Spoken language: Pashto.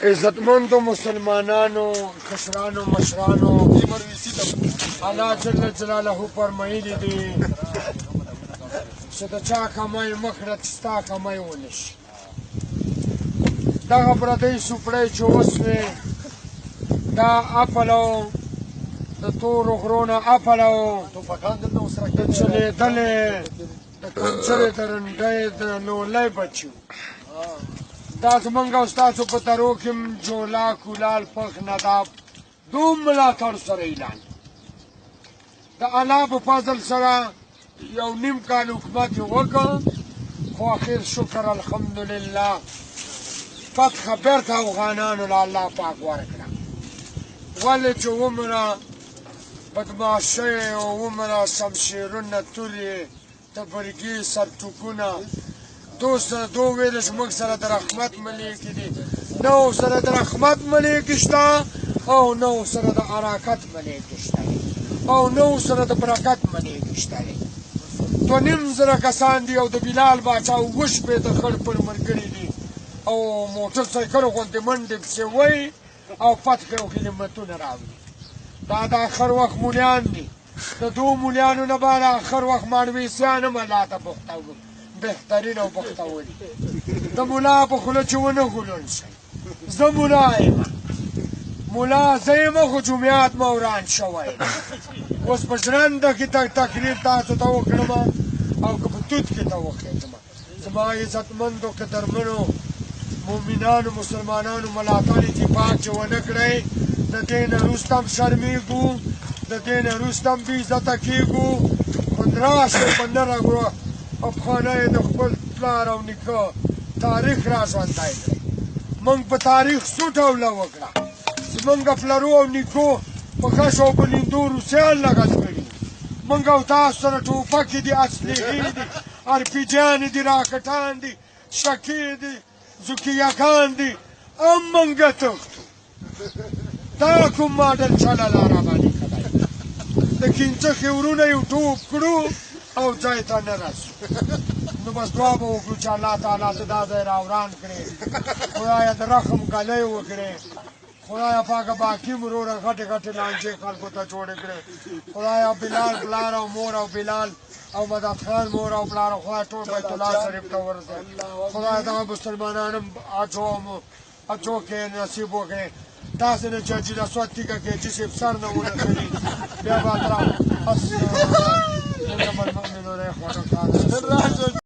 عزتمندو مسلمانانو کشرانو مشرانو الله جل جلاله فرمایلی دی چې د چا کمای مخړه چې ستا کمای ونشي دغه پردی سوپړی چې وسوې دا اپل او د تورو غرو نه اپل او د چلېدلې د کنچرې د رنډۍ د لولی بچي دا زمونږ او ستاسو په ترو کې جولا کولال پخ نداب دوم ملاتړ سره اعلان د الله په فضل سره یو نیم کال حکومت یې وکړ خو اخر شکر الحمدلله فتح بیرته افغانانو له الله پاک ورکړه ولې چې ومره بدماشۍ او ومره شمشیرونه تورې تبرګي سرټوکونه دو ویل زموږ سره د رحمت ملیکې دي نه سره د رحمت ملیکې شته او نه سره د حرکت ملیکې شته او نه سره د برکت ملیکې شته دوه نیم زره کسان دي او د بلال باچا اووه شپېته خړ پر ملګري دي او موټر سایکل غوندې منډې پسې وی او فتح او غنیمتونه راوړي دا د آخر وخت مولیان دي د دو مولیانو نه بعد آخر وخت مانویسیان هم الله ته بخته بهترین او بختور د ملا په خوله چې ونه غولون شي زه ملا یم ملا زه یم خو جومیات مه وران شوی اوس په ژرنده کې تقریر تاسو ته وکړم او که په توت کې ته وخېږم زما عزتمندو قدرمنو مؤمنانو مسلمانانو ملاتړ اتفاق چې ونه کړئ د دې نه وروسته هم شرمېږو د دې نه وروسته هم بېعزته کېږو خو راشئ په نره افغانۍ د خپل پلار او نیکه تاریخ را ژوندی کړئ موږ په تاریخ څو ډوله وکړه زموږ پلرو او نیکو په غشو او په لیندو روسیان لګل کړي موږ او تاسو سره ټوپکې دي اسلحې دي ارپیجیانې دي راکټان دي شکې دي زوکیاکان دي هم موږ تښتو دا کوم ماډل چله لاره باندې کړی د کینچخې ورونه یو ټوپ کړو او ځای ته نه رسو نو بس دعا به وکړو چې الله تعالی ته دا ځای راوران کړي خدایه د رحم ګلۍ وکړې خدایه پاکه باقي وروره غټې غټې لانجې خلکو ته جوړې کړې خدایه بلال پلار او مور او بلال او مدد خان مور او پلار او خدای ټول بیت الله شریف ته ورسوي خدایه دغه مسلمانان هم اجو کې نصیب وکړي تاسو نه چې جلسات تیګه کې چې سر نه ورسوي بیا به